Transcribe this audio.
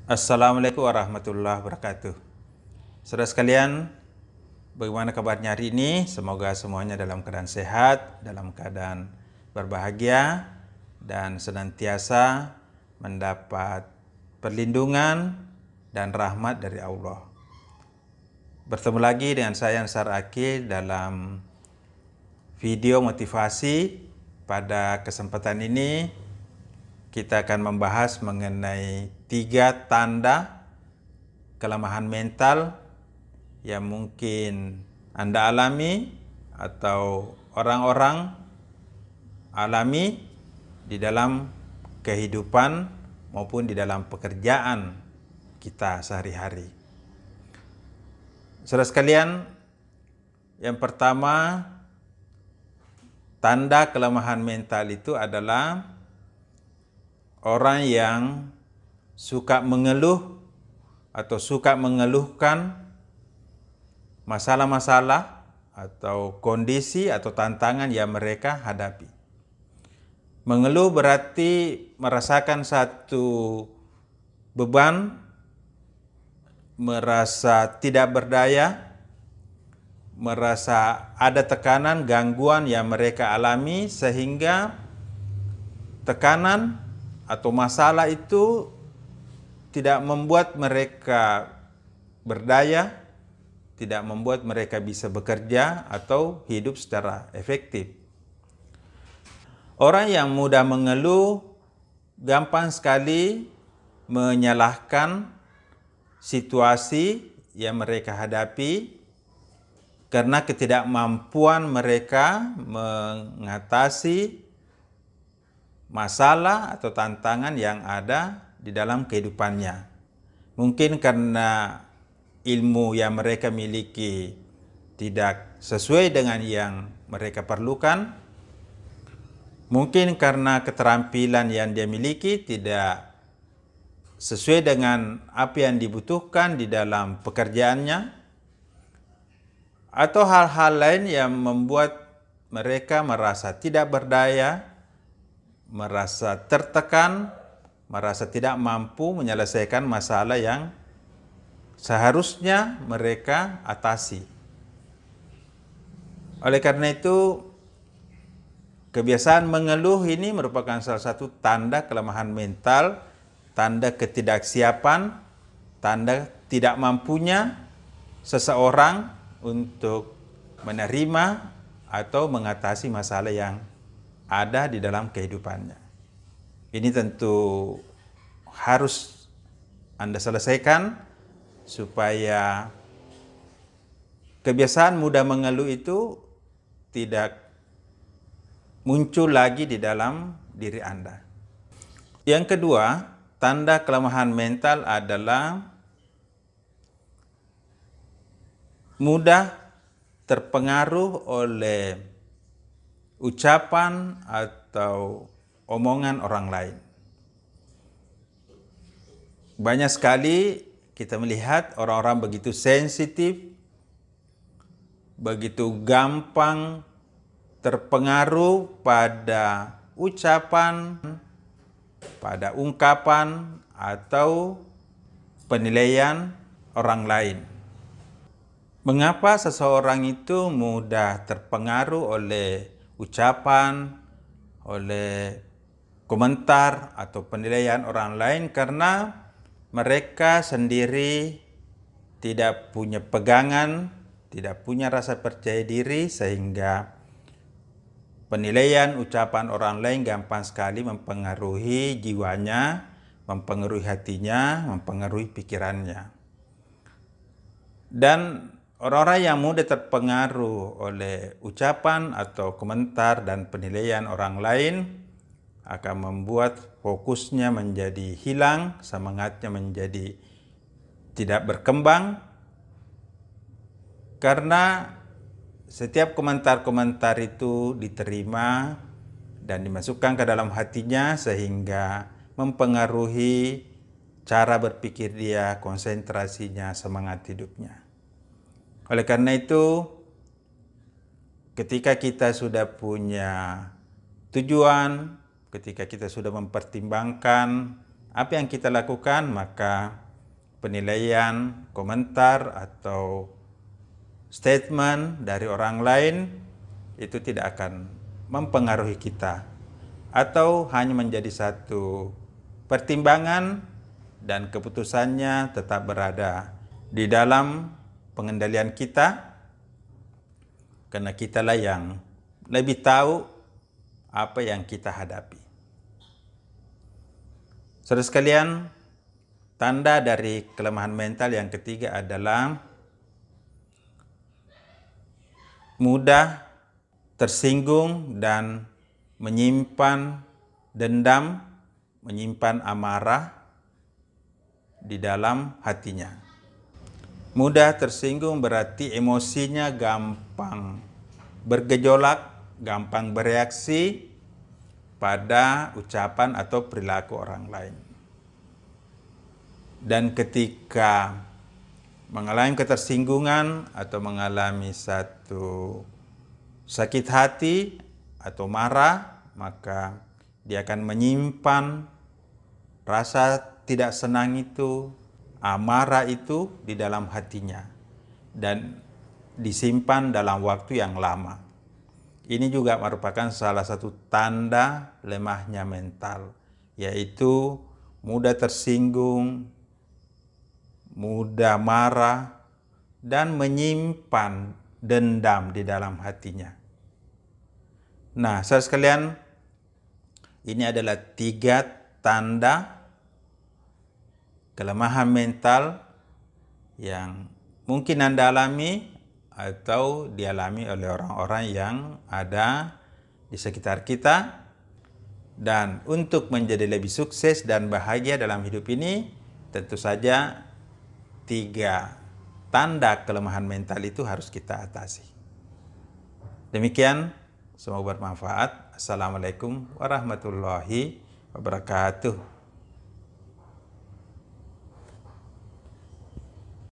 Assalamualaikum warahmatullahi wabarakatuh. Saudara sekalian, bagaimana kabarnya hari ini? Semoga semuanya dalam keadaan sehat, dalam keadaan berbahagia, dan senantiasa mendapat perlindungan dan rahmat dari Allah. Bertemu lagi dengan saya Ansar Akil dalam video motivasi. Pada kesempatan ini kita akan membahas mengenai 3 tanda kelemahan mental yang mungkin Anda alami atau orang-orang alami di dalam kehidupan maupun di dalam pekerjaan kita sehari-hari. Saudara sekalian, yang pertama, tanda kelemahan mental itu adalah orang yang suka mengeluh atau suka mengeluhkan masalah-masalah atau kondisi atau tantangan yang mereka hadapi. Mengeluh berarti merasakan satu beban, merasa tidak berdaya, merasa ada tekanan, gangguan yang mereka alami, sehingga tekanan atau masalah itu tidak membuat mereka berdaya, tidak membuat mereka bisa bekerja atau hidup secara efektif. Orang yang mudah mengeluh gampang sekali menyalahkan situasi yang mereka hadapi karena ketidakmampuan mereka mengatasi masalah atau tantangan yang ada di dalam kehidupannya. Mungkin karena ilmu yang mereka miliki tidak sesuai dengan yang mereka perlukan. Mungkin karena keterampilan yang dia miliki tidak sesuai dengan apa yang dibutuhkan di dalam pekerjaannya. Atau hal-hal lain yang membuat mereka merasa tidak berdaya, merasa tertekan, merasa tidak mampu menyelesaikan masalah yang seharusnya mereka atasi. Oleh karena itu, kebiasaan mengeluh ini merupakan salah satu tanda kelemahan mental, tanda ketidaksiapan, tanda tidak mampunya seseorang untuk menerima atau mengatasi masalah yang ada di dalam kehidupannya. Ini tentu harus Anda selesaikan supaya kebiasaan mudah mengeluh itu tidak muncul lagi di dalam diri Anda. Yang kedua, tanda kelemahan mental adalah mudah terpengaruh oleh ucapan atau omongan orang lain. Banyak sekali kita melihat orang-orang begitu sensitif, begitu gampang terpengaruh pada ucapan, pada ungkapan atau penilaian orang lain. Mengapa seseorang itu mudah terpengaruh oleh ucapan, oleh komentar atau penilaian orang lain? Karena mereka sendiri tidak punya pegangan, tidak punya rasa percaya diri, sehingga penilaian ucapan orang lain gampang sekali mempengaruhi jiwanya, mempengaruhi hatinya, mempengaruhi pikirannya. Dan orang-orang yang mudah terpengaruh oleh ucapan atau komentar dan penilaian orang lain akan membuat fokusnya menjadi hilang, semangatnya menjadi tidak berkembang, karena setiap komentar-komentar itu diterima dan dimasukkan ke dalam hatinya sehingga mempengaruhi cara berpikir dia, konsentrasinya, semangat hidupnya. Oleh karena itu, ketika kita sudah punya tujuan, ketika kita sudah mempertimbangkan apa yang kita lakukan, maka penilaian, komentar, atau statement dari orang lain itu tidak akan mempengaruhi kita, atau hanya menjadi satu pertimbangan dan keputusannya tetap berada di dalam pengendalian kita, karena kitalah yang lebih tahu apa yang kita hadapi. Saudara sekalian, tanda dari kelemahan mental yang ketiga adalah mudah tersinggung dan menyimpan dendam, menyimpan amarah di dalam hatinya. Mudah tersinggung berarti emosinya gampang bergejolak, gampang bereaksi pada ucapan atau perilaku orang lain. Dan ketika mengalami ketersinggungan atau mengalami satu sakit hati atau marah, maka dia akan menyimpan rasa tidak senang itu, amarah itu di dalam hatinya dan disimpan dalam waktu yang lama. Ini juga merupakan salah satu tanda lemahnya mental, yaitu mudah tersinggung, mudah marah, dan menyimpan dendam di dalam hatinya. Nah, saudara sekalian, ini adalah 3 tanda kelemahan mental yang mungkin Anda alami atau dialami oleh orang-orang yang ada di sekitar kita. Dan untuk menjadi lebih sukses dan bahagia dalam hidup ini, tentu saja 3 tanda kelemahan mental itu harus kita atasi. Demikian, semoga bermanfaat. Assalamualaikum warahmatullahi wabarakatuh.